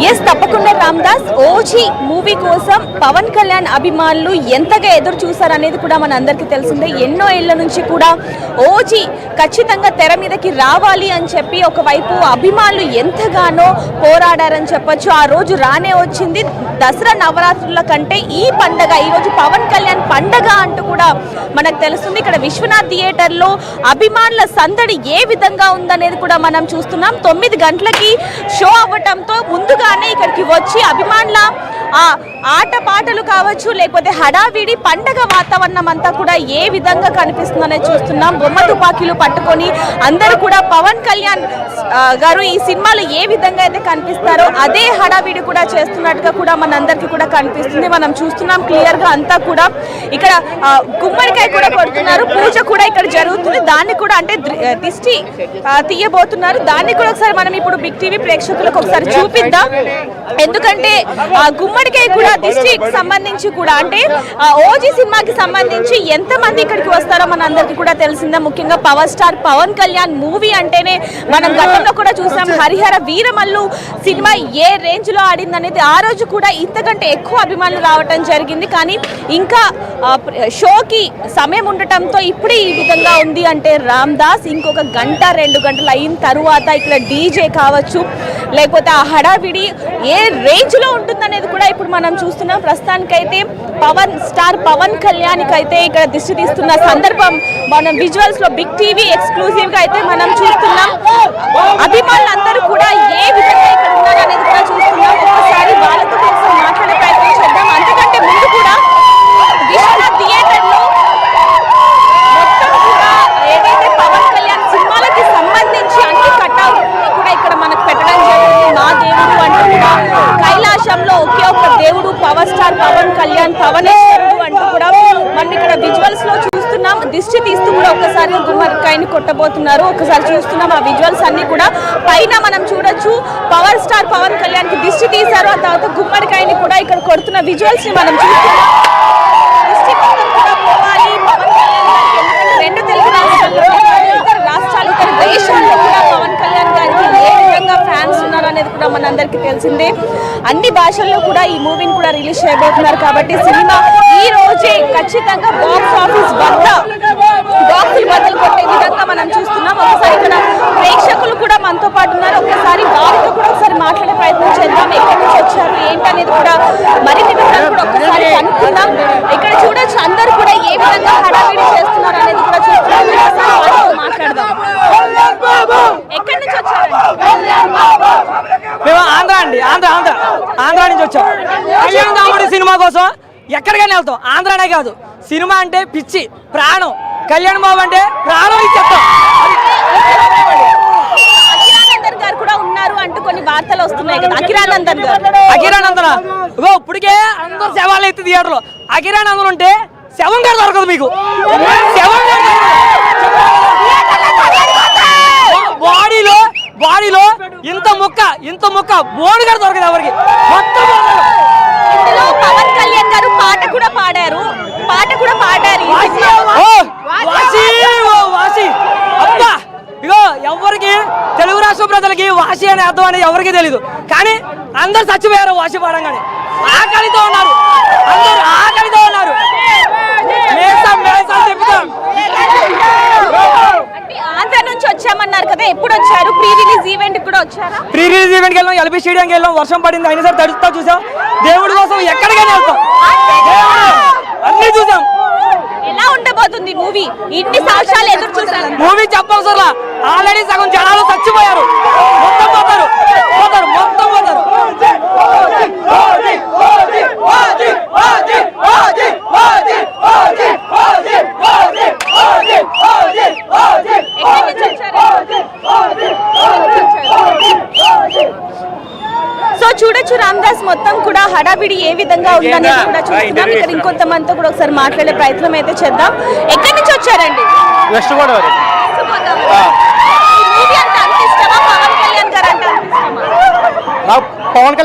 Yes తప్పకుండా Ramdas OG movie కోసం పవన్ కళ్యాణ్ అభిమానులు ఎంతగా ఎదురు చూసారనేది కూడా మన అందరికీ తెలిసిందే. ఎన్నో ఏళ్ల నుంచి కూడా ఓజీ ఖచ్చితంగా తెర మీదకి రావాలి అని చెప్పి ఒకవైపు అభిమానులు ఎంతగానో పోరాడారని చెప్పొచ్చు. ఆ రోజు రానే వచ్చింది. దసరా నవరాత్రుల కంటే ఈ పండగ, ఈరోజు పవన్ కళ్యాణ్ పండగ అంటూ కూడా మనకు తెలుస్తుంది. ఇక్కడ విశ్వనాథ్ థియేటర్లో అభిమానుల సందడి ఏ విధంగా ఉందనేది కూడా మనం చూస్తున్నాం. 9 గంటలకి షో అవ్వటంతో ముందుగానే ఇక్కడికి వచ్చి అభిమానుల ఆట పాటలు కావచ్చు, లేకపోతే హడావిడి పండగ వాతావరణం అంతా కూడా ఏ విధంగా కనిపిస్తుందనే చూస్తున్నాం. బొమ్మ తుపాకీలు పట్టుకొని అందరూ కూడా పవన్ కళ్యాణ్ గారు ఈ సినిమాలో ఏ విధంగా అయితే కనిపిస్తారో అదే హడావిడి కూడా చేస్తున్నట్టుగా కూడా మనందరికీ కూడా కనిపిస్తుంది. మనం చూస్తున్నాం క్లియర్ గా అంతా కూడా. ఇక్కడ గుమ్మడికాయ కూడా కొడుతున్నారు, పూజ కూడా ఇక్కడ జరుగుతుంది. దాన్ని కూడా అంటే దిష్టి తీయబోతున్నారు. దాన్ని కూడా ఒకసారి మనం ఇప్పుడు బిగ్ టీవీ ప్రేక్షకులకు ఒకసారి చూపిద్దాం. ఎందుకంటే గుమ్మడికాయ కూడా దిష్టికి సంబంధించి కూడా అంటే ఓజీ సినిమాకి సంబంధించి ఎంతమంది ఇక్కడికి వస్తారో మన అందరికీ కూడా తెలిసిందే. ముఖ్యంగా power star Pawan Kalyan movie అంటేనే మనం గతంలో కూడా చూసాం. హరిహర వీరమల్లు సినిమా ఏ రేంజ్ లో ఆడింది అనేది ఆ రోజు కూడా ఇంతకంటే ఎక్కువ అభిమానులు రావటం జరిగింది. కానీ ఇంకా షోకి సమయం ఉండటంతో ఇప్పుడే ఈ విధంగా ఉంది అంటే రామ్దాస్ ఇంకొక గంట 2 గంటలు అయిన తరువాత ఇక్కడ డీజే కావచ్చు, లేకపోతే ఆ హడావిడి ఏ రేంజ్ లో ఉంటుందనేది కూడా ఇప్పుడు మనం చూస్తున్నాం. ప్రస్తుతానికైతే పవన్ స్టార్ పవన్ కళ్యాణ్ అయితే ఇక్కడ దిష్టి తీస్తున్న సందర్భం మనం విజువల్స్ లో బిగ్ టీవీ ఎక్స్క్లూజివ్ గా అయితే మనం చూస్తున్నాం. అభిమానులందరూ కూడా ఏ విధంగా ఇక్కడ ఉన్నారనేది కూడా చూస్తున్నాం. ఒకసారి వాళ్ళతో ఒకసారి మాట్లాడే ప్రయత్నం చేద్దాం. అంతకంటే ముందు కూడా విశ్వనాథ్ థియేటర్ లో మొత్తం కూడా ఏదైతే పవన్ కళ్యాణ్ సినిమాలకి సంబంధించి అన్ని కట్అవుట్ కూడా ఇక్కడ మనకు పెట్టడం జరిగింది. మా దేవుడు అంటూ కూడా కైలాసంలో ఒకే ఒక దేవుడు పవర్ స్టార్ పవన్ కళ్యాణ్ పవనేశ్వరుడు అంటూ కూడా మనం ఇక్కడ విజువల్స్ లో చూస్తున్నాం. దిష్టి తీస్తూ కూడా ఒకసారి గుమ్మడికాయని కొట్టబోతున్నారు. ఒకసారి చూస్తున్నాం ఆ విజువల్స్ అన్ని కూడా. పైన మనం చూడొచ్చు పవర్ స్టార్ పవన్ కళ్యాణ్ కి దిష్టి తీశారు. ఆ తర్వాత గుమ్మడికాయని కూడా ఇక్కడ కొడుతున్న విజువల్స్ ని మనం చూస్తున్నాం. దిష్టి మొత్తం కూడా పోవాలి పవన్ కళ్యాణ్ గారికి. 2 తెలుగు రాష్ట్రాలు ఇతర దేశాల్లో కూడా పవన్ కళ్యాణ్ గారికి ఏ విధంగా ఫ్యాన్స్ ఉన్నారు అనేది కూడా మనందరికీ తెలిసిందే. అన్ని భాషల్లో కూడా ఈ మూవీని కూడా రిలీజ్ చేయబోతున్నారు. కాబట్టి సినిమా ఈ రోజే ఖచ్చితంగా బాక్స్ ఆఫీస్ వద్ద బాక్సులు బదులు కొట్టే విధంగా మనం చూస్తున్నాం. ఒకసారి ఇక్కడ ప్రేక్షకులు కూడా మనతో పాటు ఉన్నారు. ఒకసారి వారితో కూడా ఒకసారి మాట్లాడే ప్రయత్నం చేద్దాం. ఎక్కడి నుంచి వచ్చారు ఏంటనేది కూడా మరిన్ని వివరాలు కూడా ఒకసారి కనుక్కుందాం. ఇక్కడ చూడొచ్చు అందరూ కూడా ఏ విధంగా హడావిడి చేస్తున్నారు అనేది కూడా చూస్తున్నాం. మాట్లాడదాం. ఎక్కడి నుంచి వచ్చారు? మేము ఆంధ్ర అండి. ఆంధ్ర నుంచి వచ్చాం. కళ్యాణ్ సినిమా కోసం ఎక్కడికైనా వెళ్తాం. ఆంధ్రానే కాదు, సినిమా అంటే పిచ్చి ప్రాణం. కళ్యాణ్ బాబు అంటే ప్రాణం ఇచ్చేస్తాం. అఖిరానందన్ గారు కూడా ఉన్నారు అంటూ కొన్ని వార్తలు వస్తున్నాయి కదా. అఖిరానందన్ ఇగో ఇప్పటికే అందరూ శవాలు ఎత్తి థియేటర్లో. అఖిరానందన్ ఉంటే శవం గారు దొరకదు మీకు. బాడీలో ఇంత ముక్క బోర్డు గారు దొరకదు ఎవరికి. మొత్తం పవన్ కళ్యాణ్ గారు పాట కూడా పాడారు. అబ్బా ఇగో ఎవరికి తెలుగు రాష్ట్ర ప్రజలకి వాసి అనే అర్థం అనేది ఎవరికి తెలీదు. కానీ అందరు చచ్చిపోయారు వాసి పాడంగానే. ఆకలితో ఉన్నారు అందరు, ఆకలితో ఉన్నారు. ఆంధ్ర నుంచి వచ్చామన్నారు కదా, ఎప్పుడు వచ్చారు? ప్రీ రిలీజ్ ఈవెంట్ కూడా వచ్చారా? ప్రీ రిలీజ్ ఈవెంట్కి వెళ్ళాం, ఎల్బీ స్టేడియంకి వెళ్ళాం. వర్షం పడింది అయినా సరే తడుస్తా చూసాం. దేవుడి కోసం ఎక్కడికైనా వెళ్తాం, అన్ని చూసాం. ఎలా ఉండబోతుంది మూవీ? ఇన్ని సంవత్సరాలు ఎదురు చూసారు. మూవీ చెప్పవసరం, ఆల్రెడీ సగం జనాలు చచ్చిపోయారు. మొత్తం పోతారు. సో చూడొచ్చు రామ్దాస్ మొత్తం కూడా హడావిడి ఏ విధంగా ఉందనేది కూడా చూస్తున్నాం. ఇక్కడ ఇంకొంతమందితో కూడా ఒకసారి మాట్లాడే ప్రయత్నం అయితే చేద్దాం. ఎక్కడి నుంచి వచ్చారండి? వెస్ట్ గోదావరి. మూవీ అంటే అంత ఇష్టమా? పవన్ కళ్యాణ్ గారు అంటే అంత ఇష్టమా? పవన్ కళ్యాణ్